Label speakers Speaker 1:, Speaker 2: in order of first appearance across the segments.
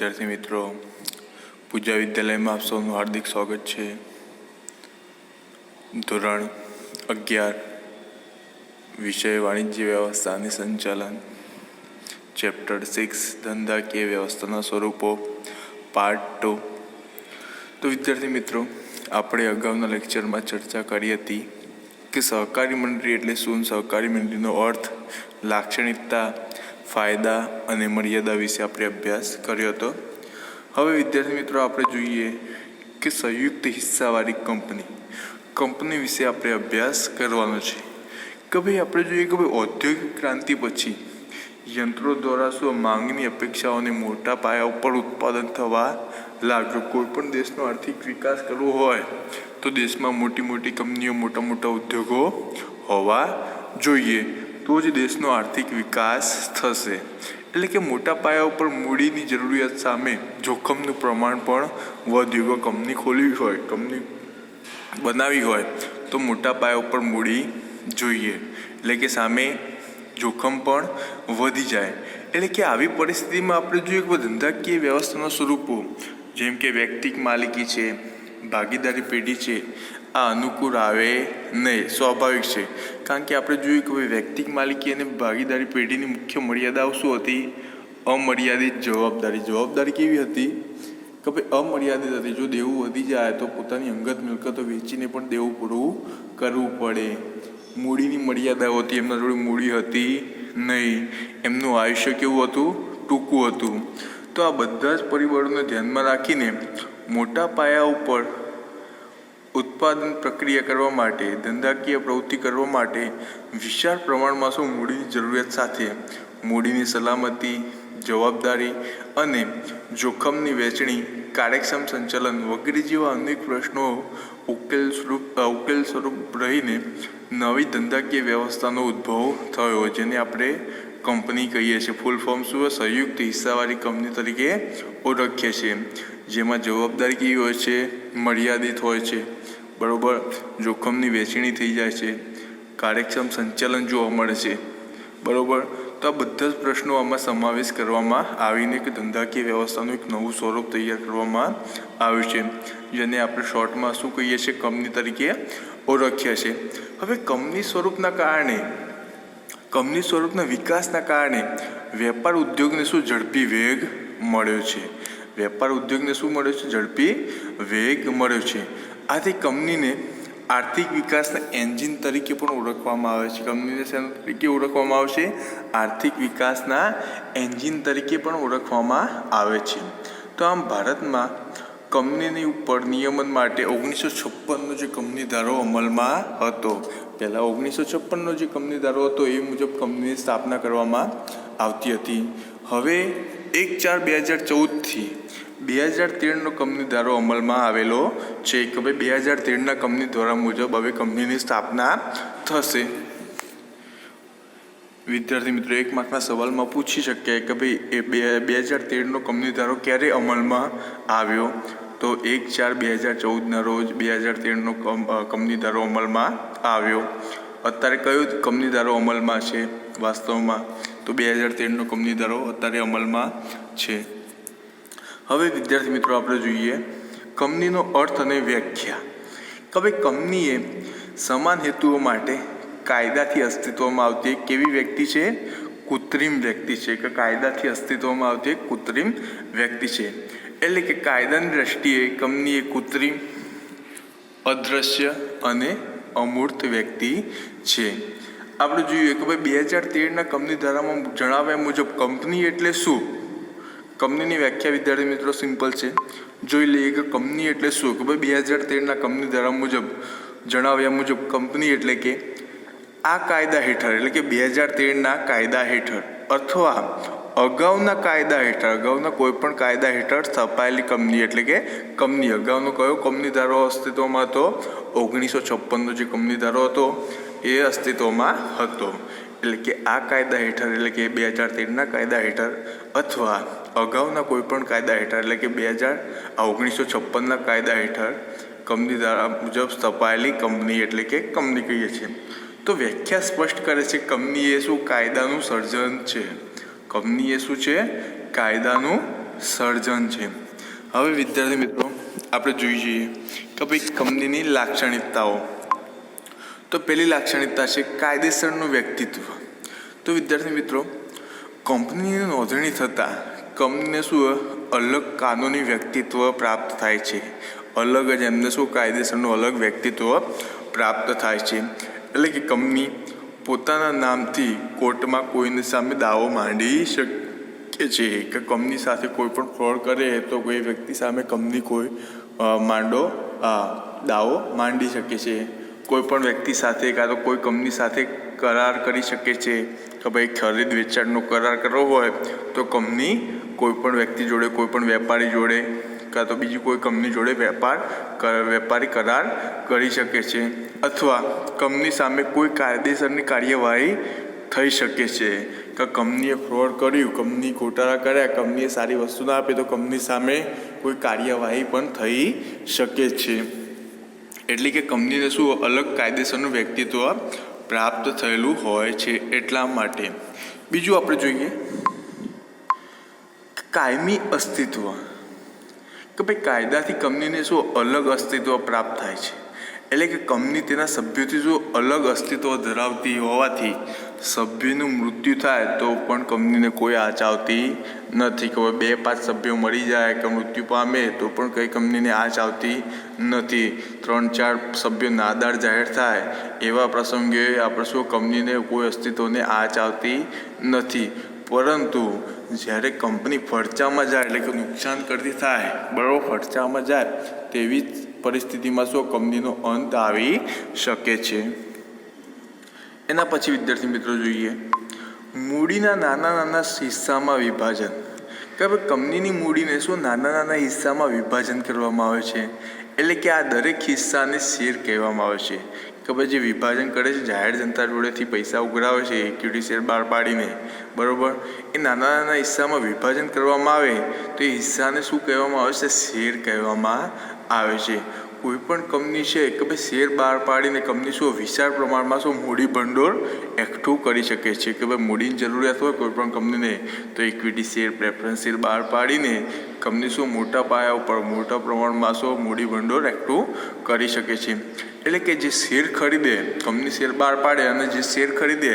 Speaker 1: विद्यार्थी मित्रों, पूजा विद्यालय में आप सबનું हार्दिक स्वागत है। ધોરણ 11 विषय वाणिज्य व्यवस्था અને સંચાલન, ચેપ્ટર 6 ધંધાકીય વ્યવસ્થાના સ્વરૂપો, પાર્ટ 2। તો વિદ્યાર્થી મિત્રો, આપણે અગાઉના લેક્ચરમાં ચર્ચા કરી હતી કે સહકારી મંડળી એટલે શું, સહકારી મંડળીનો અર્થ, લાક્ષણિકતા, ફાયદા અને મર્યાદા વિશે આપણે અભ્યાસ કર્યો હતો। હવે વિદ્યાર્થી મિત્રો, આપણે જોઈએ કે સંયુક્ત હિસ્સાવાળી કંપની વિશે આપણે અભ્યાસ કરવાનો છે કે ભાઈ આપણે જોઈએ કે ભાઈ ઔદ્યોગિક ક્રાંતિ પછી યંત્રો દ્વારા શું માંગની અપેક્ષાઓને મોટા પાયા ઉપર ઉત્પાદન થવા લાગ્યો। કોઈ પણ દેશનો આર્થિક વિકાસ કરવો હોય તો દેશમાં મોટી મોટી કંપનીઓ, મોટા મોટા ઉદ્યોગો હોવા જોઈએ, તો જ દેશનો આર્થિક વિકાસ થશે। એટલે કે મોટા પાયા ઉપર મૂડીની જરૂરિયાત સામે જોખમનું પ્રમાણ પણ વધ્યું। કંપની ખોલવી હોય, કંપની બનાવી હોય તો મોટા પાયા ઉપર મૂડી જોઈએ, એટલે કે સામે જોખમ પણ વધી જાય। એટલે કે આવી પરિસ્થિતિમાં આપણે જોઈએ કે ધંધાકીય વ્યવસ્થાના સ્વરૂપો જેમ કે વ્યક્તિગત માલિકી છે, ભાગીદારી પેઢી છે, આ અનુકૂળ આવે નહીં, સ્વાભાવિક છે। કારણ કે આપણે જોયું કે ભાઈ વ્યક્તિગત માલિકી અને ભાગીદારી પેઢીની મુખ્ય મર્યાદાઓ શું હતી? અમર્યાદિત જવાબદારી કેવી હતી કે ભાઈ અમર્યાદિત હતી। જો દેવું વધી જાય તો પોતાની અંગત મિલકતો વેચીને પણ દેવું પૂરું કરવું પડે। મૂડીની મર્યાદાઓ હતી, એમના જોડે મૂડી હતી નહીં, એમનું આયુષ્ય કેવું હતું? ટૂંકું હતું। તો આ બધા જ પરિબળોને ધ્યાનમાં રાખીને મોટા પાયા ઉપર ઉત્પાદન પ્રક્રિયા કરવા માટે, ધંધાકીય પ્રવૃત્તિ કરવા માટે વિશાળ પ્રમાણમાં શું મૂડીની જરૂરિયાત સાથે મૂડીની સલામતી, જવાબદારી અને જોખમની વહેંચણી, કાર્યક્ષમ સંચાલન વગેરે જેવા અનેક પ્રશ્નો ઉકેલ સ્વરૂપ રહીને નવી ધંધાકીય વ્યવસ્થાનો ઉદ્ભવ થયો, જેને આપણે કંપની કહીએ છીએ। ફૂલ ફોર્મ શું? સંયુક્ત હિસ્સાવાળી કંપની તરીકે ઓળખીએ છીએ, જેમાં જવાબદારી કેવી હોય છે? મર્યાદિત હોય છે, બરાબર। જોખમની વહેંચણી થઈ જાય છે, કાર્યક્ષમ સંચાલન જોવા મળે છે, બરાબર। તો આ બધા જ પ્રશ્નો આમાં સમાવેશ કરવામાં આવીને કે ધંધાકીય વ્યવસ્થાનું એક નવું સ્વરૂપ તૈયાર કરવામાં આવ્યું છે, જેને આપણે શોર્ટમાં શું કહીએ છીએ? કંપની તરીકે ઓળખીએ છીએ। હવે કંપની સ્વરૂપના વિકાસના કારણે વેપાર ઉદ્યોગને શું ઝડપી વેગ મળ્યો છે? વેપાર ઉદ્યોગને શું મળ્યો છે? ઝડપી વેગ મળ્યો છે। આથી કંપનીને આર્થિક વિકાસના એન્જિન તરીકે પણ ઓળખવામાં આવે છે। કંપનીને શેના તરીકે ઓળખવામાં આવે છે? આર્થિક વિકાસના એન્જિન તરીકે પણ ઓળખવામાં આવે છે। તો આમ ભારતમાં કંપનીની ઉપર નિયમન માટે 1956નો જે કંપની ધારો અમલમાં હતો, પહેલાં 1956નો જે કંપની ધારો હતો એ મુજબ કંપનીની સ્થાપના કરવામાં આવતી હતી। હવે 1/4/2014થી 2013નો કંપની ધારો અમલમાં આવેલો છે કે ભાઈ 2013ના કંપની ધારા મુજબ હવે કંપનીની સ્થાપના થશે। વિદ્યાર્થી મિત્રો, એક માર્કના સવાલમાં પૂછી શકાય કે ભાઈ એ 2013નો કંપની ધારો ક્યારે અમલમાં આવ્યો? તો 1/4/2014ના રોજ 2013નો કંપની ધારો અમલમાં આવ્યો। અત્યારે કયો કંપની ધારો અમલમાં છે વાસ્તવમાં? તો 2013નો કંપની ધારો અત્યારે અમલમાં છે। હવે વિદ્યાર્થી મિત્રો, આપણે જોઈએ કંપનીનો અર્થ અને વ્યાખ્યા કે ભાઈ કંપની એ સમાન હેતુઓ માટે કાયદાથી અસ્તિત્વમાં આવતી એક કેવી વ્યક્તિ છે? કૃત્રિમ વ્યક્તિ છે, કે કાયદાથી અસ્તિત્વમાં આવતી એક કૃત્રિમ વ્યક્તિ છે। એટલે કે કાયદાની દ્રષ્ટિએ કંપની એ કૃત્રિમ, અદ્રશ્ય અને અમૂર્ત વ્યક્તિ છે। આપણે જોઈએ કે ભાઈ 2013ના કંપની ધારામાં જણાવ્યા મુજબ કંપની એટલે શું? કંપનીની વ્યાખ્યા વિદ્યાર્થી મિત્રો સિમ્પલ છે, જોઈ લઈએ કે કંપની એટલે શું। કે ભાઈ 2013ના કંપની ધારા મુજબ જણાવ્યા મુજબ કંપની એટલે કે આ કાયદા હેઠળ, એટલે કે 2013ના કાયદા હેઠળ અથવા અગાઉના કાયદા હેઠળ, અગાઉના કોઈ પણ કાયદા હેઠળ સ્થપાયેલી કંપની, એટલે કે કંપની અગાઉનો કયો કંપની ધારો અસ્તિત્વમાં હતો? 1956નો જે કંપની ધારો હતો એ અસ્તિત્વમાં હતો। એટલે કે આ કાયદા હેઠળ, એટલે કે 2013ના કાયદા હેઠળ અથવા અગાઉના કોઈ પણ કાયદા હેઠળ, એટલે કે 1956ના કાયદા હેઠળ કંપની ધારા મુજબ સ્થપાયેલી કંપની એટલે કે કંપની કહીએ છીએ। તો વ્યાખ્યા સ્પષ્ટ કરે છે કંપની એ શું? કાયદાનું સર્જન છે। કંપની એ શું છે? કાયદાનું સર્જન છે। હવે વિદ્યાર્થી મિત્રો આપણે જોઈ જઈએ કે ભાઈ કંપનીની લાક્ષણિકતાઓ। તો પહેલી લાક્ષણિકતા છે કાયદેસરનું વ્યક્તિત્વ। તો વિદ્યાર્થી મિત્રો કંપનીની નોંધણી થતાં કંપનીને શું અલગ કાનૂની વ્યક્તિત્વ પ્રાપ્ત થાય છે। અલગ જ એમને શું કાયદેસરનું અલગ વ્યક્તિત્વ પ્રાપ્ત થાય છે। એટલે કે કંપની પોતાના નામથી કોર્ટમાં કોઈની સામે દાવો માંડી શકે છે કે કંપની સાથે કોઈ પણ ફ્રોડ કરે તો કોઈ વ્યક્તિ સામે કંપની કોઈ દાવો માંડી શકે છે। કોઈ પણ વ્યક્તિ સાથે કાં તો કોઈ કંપની સાથે કરાર કરી શકે છે કે ભાઈ ખરીદ વેચાણનો કરાર કરવો હોય તો કંપની કોઈ પણ વ્યક્તિ જોડે, કોઈ પણ વેપારી જોડે કાં તો બીજી કોઈ કંપની જોડે વેપારી કરાર કરી શકે છે। અથવા કંપની સામે કોઈ કાયદેસરની કાર્યવાહી થઈ શકે છે કે કંપનીએ ફ્રોડ કર્યું, કંપની ગોટાળા કર્યા, કંપનીએ સારી વસ્તુ ના આપી તો કંપની સામે કોઈ કાર્યવાહી પણ થઈ શકે છે। એટલે કે કંપનીને શું અલગ કાયદેસરનું વ્યક્તિત્વ પ્રાપ્ત થયેલું હોય છે। એટલા માટે બીજું આપણે જોઈએ કાયમી અસ્તિત્વ, કે ભાઈ કાયદાથી કંપનીને શું અલગ અસ્તિત્વ પ્રાપ્ત થાય છે। એટલે કે કંપની તેના સભ્યોથી જો અલગ અસ્તિત્વ ધરાવતી હોવાથી સભ્યનું મૃત્યુ થાય તો પણ કંપનીને કોઈ આંચ આવતી નથી। કે 2-5 સભ્યો મરી જાય કે મૃત્યુ પામે તો પણ કઈ કંપનીને આંચ આવતી નથી। 3-4 સભ્યો નાદાર જાહેર થાય એવા પ્રસંગે આપણે શું કંપનીને કોઈ અસ્તિત્વને આંચ આવતી નથી। પરંતુ જ્યારે કંપની ફડચામાં જાય એટલે કે નુકસાન કરતી થાય, બરાબર, ફડચામાં જાય તેવી જ પરિસ્થિતિમાં શું કંપનીનો અંત આવી શકે છે। એના પછી વિદ્યાર્થી મિત્રો જોઈએ મૂડીના નાના હિસ્સામાં વિભાજન, કે ભાઈ કંપનીની મૂડીને શું નાના હિસ્સામાં વિભાજન કરવામાં આવે છે। એટલે કે આ દરેક હિસ્સાને શેર કહેવામાં આવે છે। કે ભાઈ જે વિભાજન કરે છે જાહેર જનતા જોડેથી પૈસા ઉઘરાવે છે ઇક્વિટી શેર બહાર પાડીને, બરાબર, એ નાના હિસ્સામાં વિભાજન કરવામાં આવે તો એ હિસ્સાને શું કહેવામાં આવે છે? શેર કહેવામાં આવે છે। કોઈ પણ કંપની છે કે ભાઈ શેર બહાર પાડીને કંપની શું વિશાળ પ્રમાણમાં શું મૂડી ભંડોળ એકઠું કરી શકે છે। કે ભાઈ મૂડીની જરૂરિયાત હોય કોઈ પણ કંપનીને તો ઇક્વિટી શેર, પ્રેફરન્સ શેર બહાર પાડીને કંપની શું મોટા પાયા ઉપર મોટા પ્રમાણમાં શું મૂડી ભંડોળ એકઠું કરી શકે છે। એટલે કે જે શેર ખરીદે, કંપની શેર બહાર પાડે અને જે શેર ખરીદે,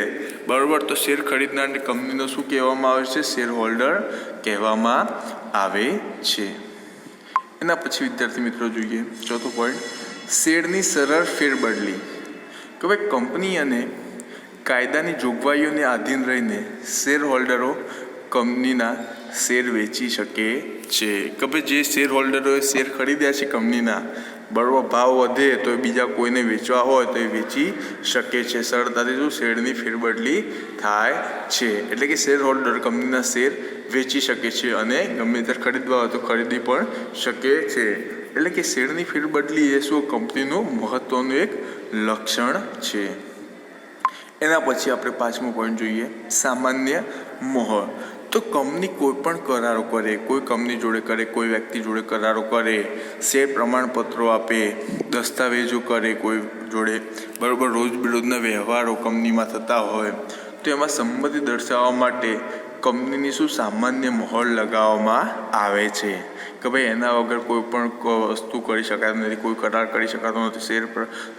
Speaker 1: બરાબર, તો શેર ખરીદનારને કંપનીનો શું કહેવામાં આવે છે? શેર હોલ્ડર કહેવામાં આવે છે। એના પછી વિદ્યાર્થી મિત્રો જોઈએ ચોથો પોઈન્ટ શેરની સરળ ફેરબદલી, કે ભાઈ કંપની અને કાયદાની જોગવાઈઓને આધીન રહીને શેર હોલ્ડરો કંપનીના શેર વેચી શકે છે। કે ભાઈ જે શેર હોલ્ડરોએ શેર ખરીદ્યા છે કંપનીના, બરાબર, ભાવ વધે તો એ બીજા કોઈને વેચવા હોય તો એ વેચી શકે છે। સરળતાથી શું શેરની ફેરબદલી થાય છે। એટલે કે શેર હોલ્ડર કંપનીના શેર વેચી શકે છે અને ગમે ત્યારે ખરીદવા હોય તો ખરીદી પણ શકે છે। એટલે કે શેરની ફેરબદલી એ શું કંપનીનું મહત્વનું એક લક્ષણ છે। એના પછી આપણે 5મો પોઈન્ટ જોઈએ સામાન્ય મોહર। તો કંપની કોઈ પણ કરારો કરે, કોઈ કંપની જોડે કરે, કોઈ વ્યક્તિ જોડે કરારો કરે, શેર પ્રમાણપત્રો આપે, દસ્તાવેજો કરે કોઈ જોડે, બરાબર, રોજબરોજના વ્યવહારો કંપનીમાં થતા હોય તો એમાં સંમતિ દર્શાવવા માટે કંપનીની શું સામાન્ય મોહર લગાવવામાં આવે છે। કે ભાઈ એના વગર કોઈ પણ વસ્તુ કરી શકાતી નથી, કોઈ કરાર કરી શકાતો નથી, શેર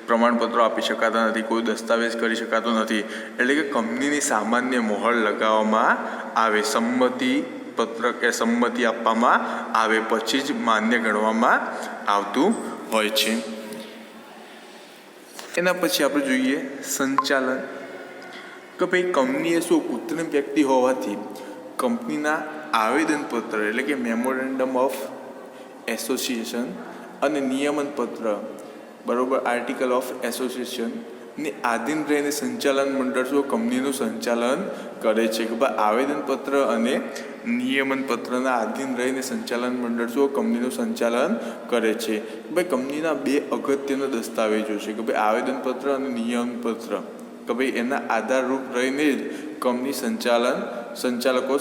Speaker 1: પ્રમાણપત્રો આપી શકાતા નથી, કોઈ દસ્તાવેજ કરી શકાતો નથી। એટલે કે કંપનીની સામાન્ય મોહર લગાવવામાં આવે, સંમતિ આપવામાં આવે પછી જ માન્ય ગણવામાં આવતું હોય છે। એના પછી આપણે જોઈએ સંચાલન, કે ભાઈ કંપનીએ શું કૃત્રિમ વ્યક્તિ હોવાથી કંપનીના આવેદનપત્ર એટલે કે મેમોરેન્ડમ ઓફ એસોસિએશન અને નિયમનપત્ર, બરાબર, આર્ટિકલ ઓફ એસોસિએશન ને આધીન રહીને સંચાલન મંડળ શું કંપનીનું સંચાલન કરે છે। કે ભાઈ આવેદનપત્ર અને નિયમનપત્રના આધીન રહીને સંચાલન મંડળ શું કંપનીનું સંચાલન કરે છે। ભાઈ કંપનીના 2 અગત્યના દસ્તાવેજો છે કે ભાઈ આવેદનપત્ર અને નિયમનપત્ર, કે ભાઈ એના આધારરૂપ રહીને જ કંપની સંચાલકો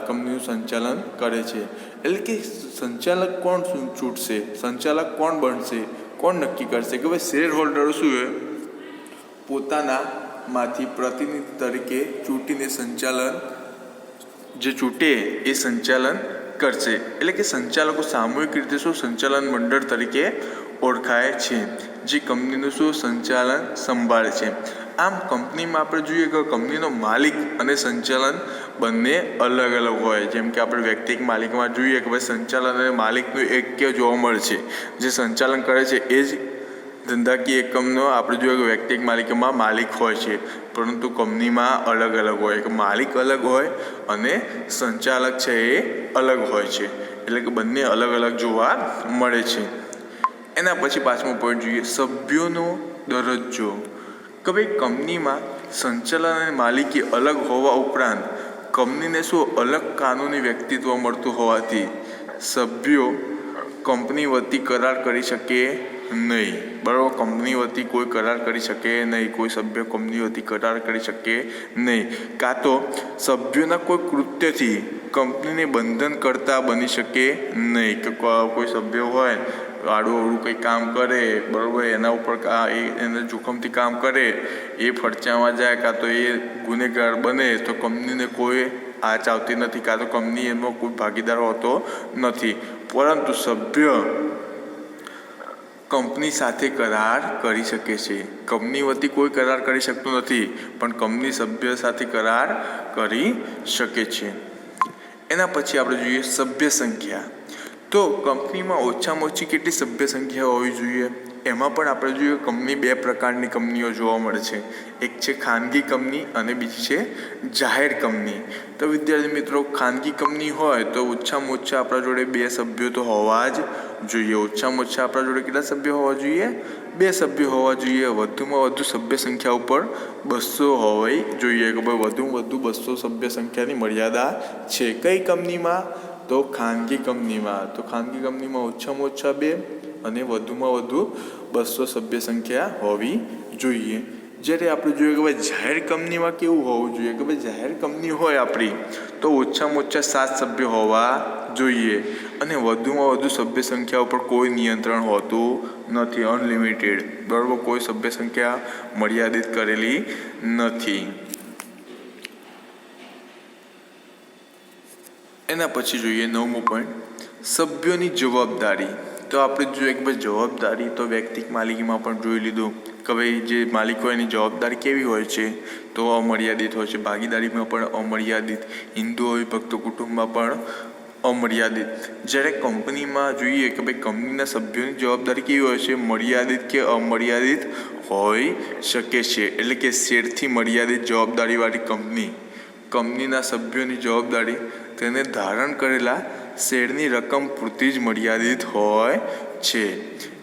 Speaker 1: કંપનીનું સંચાલન કરે છે। એટલે કે સંચાલક કોણ છૂટશે, સંચાલક કોણ બનશે, કોણ નક્કી કરશે? કે ભાઈ શેર હોલ્ડરો શું પોતાનામાંથી પ્રતિનિધિ તરીકે ચૂંટીને જે ચૂંટે એ સંચાલન કરશે. એટલે કે સંચાલકો સામૂહિક રીતે શું સંચાલન મંડળ તરીકે ઓળખાય છે, જે કંપનીનું શું સંચાલન સંભાળે છે. આમ કંપનીમાં આપણે જોઈએ કે કંપનીનો માલિક અને સંચાલન બંને અલગ અલગ હોય. જેમ કે આપણે વ્યક્તિગત માલિકમાં જોઈએ કે ભાઈ સંચાલન અને માલિકનું એક્ય જોવા મળે છે. જે સંચાલન કરે છે એ જ ધંધાકીય એકમનો આપણે જોઈએ કે વ્યક્તિગત માલિકીમાં માલિક હોય છે, પરંતુ કંપનીમાં અલગ અલગ હોય કે માલિક અલગ હોય અને સંચાલક છે એ અલગ હોય છે. એટલે કે બંને અલગ અલગ જોવા મળે છે. એના પછી 5મો પોઈન્ટ જોઈએ, સભ્યોનો દરજ્જો. કે ભાઈ કંપનીમાં સંચાલન અને માલિકી અલગ હોવા ઉપરાંત કંપનીને શું અલગ કાનૂની વ્યક્તિત્વ મળતું હોવાથી સભ્યો કંપની વતી કરાર કરી શકે નહીં. બરાબર, કંપની વતી કોઈ કરાર કરી શકે નહીં, કોઈ સભ્ય કંપની વતી કરાર કરી શકે નહીં. કાં તો સભ્યોના કોઈ કૃત્યથી કંપનીને બંધન કરતા બની શકે નહીં. કે કોઈ સભ્ય હોય આડું અવળું કંઈ કામ કરે, બરાબર, એના ઉપર એને જોખમથી કામ કરે, એ ફડચામાં જાય, કાં તો એ ગુનેગાર બને તો કંપનીને કોઈ આંચ આવતી નથી, કાં તો કંપની એમાં કોઈ ભાગીદાર હોતો નથી. પરંતુ સભ્ય કંપની સાથે કરાર કરી શકે છે. કંપની વતી કોઈ કરાર કરી શકતું નથી, પણ કંપની સભ્ય સાથે કરાર કરી શકે છે. એના પછી આપણે જોઈએ સભ્ય સંખ્યા. તો કંપનીમાં ઓછામાં ઓછી કેટલી સભ્ય સંખ્યા હોવી જોઈએ? એમાં પણ આપણે જોઈએ કંપની 2 પ્રકારની કંપનીઓ જોવા મળે છે. એક છે ખાનગી કંપની અને બીજી છે જાહેર કંપની. તો વિદ્યાર્થી મિત્રો, ખાનગી કંપની હોય તો ઓછામાં ઓછા આપણા જોડે 2 સભ્યો તો હોવા જ જોઈએ. ઓછામાં ઓછા આપણા જોડે કેટલા સભ્યો હોવા જોઈએ? 2 સભ્યો હોવા જોઈએ. વધુમાં વધુ સભ્ય સંખ્યા ઉપર 200 હોવી જોઈએ. કે ભાઈ વધુમાં વધુ 200 સભ્ય સંખ્યાની મર્યાદા છે. કઈ કંપનીમાં? તો ખાનગી કંપનીમાં. તો ખાનગી કંપનીમાં ઓછામાં ઓછા 2 અને વધુમાં વધુ 200 સભ્ય સંખ્યા હોવી જોઈએ. જ્યારે આપણે જોઈએ કે ભાઈ જાહેર કંપનીમાં કેવું હોવું જોઈએ? કે ભાઈ જાહેર કંપની હોય આપણી તો ઓછામાં ઓછા 7 સભ્યો હોવા જોઈએ અને વધુમાં વધુ સભ્ય સંખ્યા ઉપર કોઈ નિયંત્રણ હોતું નથી, અનલિમિટેડ. બરાબર, કોઈ સભ્ય સંખ્યા મર્યાદિત કરેલી નથી. એના પછી જોઈએ 9મો પોઈન્ટ, સભ્યોની જવાબદારી. તો આપણે જોઈએ કે ભાઈ જવાબદારી તો વ્યક્તિગત માલિકીમાં પણ જોઈ લીધું કે ભાઈ જે માલિક હોય એની જવાબદારી કેવી હોય છે? તો અમર્યાદિત હોય છે. ભાગીદારીમાં પણ અમર્યાદિત, હિન્દુ વિભક્ત કુટુંબમાં પણ અમર્યાદિત. જ્યારે કંપનીમાં જોઈએ કે ભાઈ કંપનીના સભ્યોની જવાબદારી કેવી હોય છે? મર્યાદિત કે અમર્યાદિત હોઈ શકે છે. એટલે કે શેરથી મર્યાદિત જવાબદારીવાળી કંપનીના સભ્યોની જવાબદારી તેને ધારણ કરેલા શેરની રકમ પૂરતી જ મર્યાદિત હોય છે.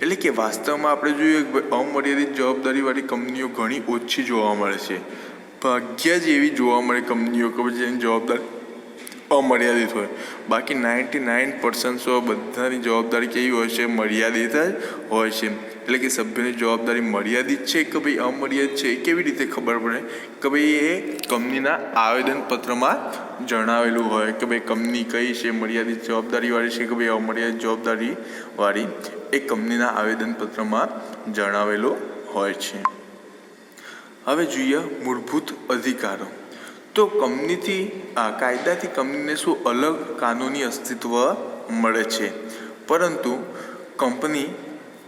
Speaker 1: એટલે કે વાસ્તવમાં આપણે જોઈએ કે અમર્યાદિત જવાબદારીવાળી કંપનીઓ ઘણી ઓછી જોવા મળે છે. ભાગ્ય જ એવી જોવા મળે કંપનીઓ કે જેની જવાબદારી અમર્યાદિત હોય. બાકી 99% બધાની જવાબદારી કેવી હોય છે? મર્યાદિત જ હોય છે. એટલે કે સભ્યની જવાબદારી મર્યાદિત છે કે ભાઈ અમર્યાદિત છે એ કેવી રીતે ખબર પડે? કે ભાઈ એ કંપનીના આવેદનપત્રમાં જણાવેલું હોય કે ભાઈ કંપની કઈ છે, મર્યાદિત જવાબદારીવાળી છે કે ભાઈ અમર્યાદિત જવાબદારીવાળી, એ કંપનીના આવેદનપત્રમાં જણાવેલું હોય છે. હવે જોઈએ મૂળભૂત અધિકારો. તો કાયદાથી કંપનીને શું અલગ કાનૂની અસ્તિત્વ મળે છે, પરંતુ કંપની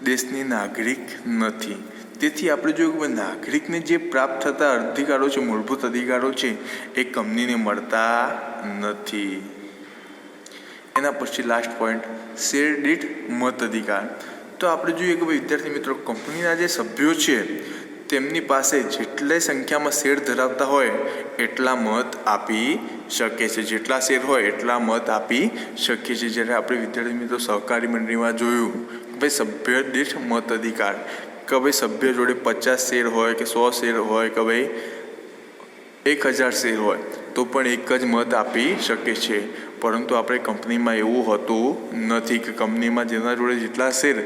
Speaker 1: દેશની નાગરિક નથી. તેથી આપણે જોયું કે નાગરિકને જે પ્રાપ્ત થતા અધિકારો છે, મૂળભૂત અધિકારો છે, એ કંપનીને મળતા નથી. એના પછી લાસ્ટ પોઈન્ટ, શેર દીઠ મત અધિકાર. તો આપણે જોઈએ કે ભાઈ વિદ્યાર્થી મિત્રો, કંપનીના જે સભ્યો છે તેમની પાસે જેટલી સંખ્યામાં શેર ધરાવતા હોય એટલા મત આપી શકે છે. જેટલા શેર હોય એટલા મત આપી શકે છે. જ્યારે આપણે વિદ્યાર્થી મિત્રો સહકારી મંડળીમાં જોયું કે ભાઈ સભ્ય દીઠ મત અધિકાર, કે ભાઈ સભ્ય જોડે 50 શેર હોય કે 100 શેર હોય કે ભાઈ 1000 શેર હોય તો પણ એક જ મત આપી શકે છે. પરંતુ આપણે કંપનીમાં એવું હોતું નથી કે કંપનીમાં જેના જોડે જેટલા શેર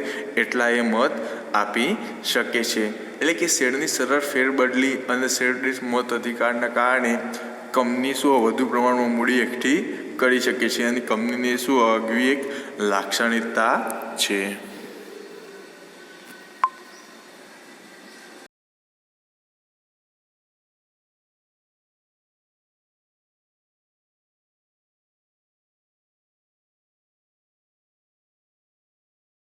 Speaker 1: એટલા એ મત આપી શકે છે. એટલે કે શેરની સરળ ફેરબદલી અને શેર દીઠ મત અધિકારના કારણે કંપની શું વધુ પ્રમાણમાં મૂડી એકઠી કરી શકે છે અને કંપનીની શું આગવી એક લાક્ષણિકતા છે.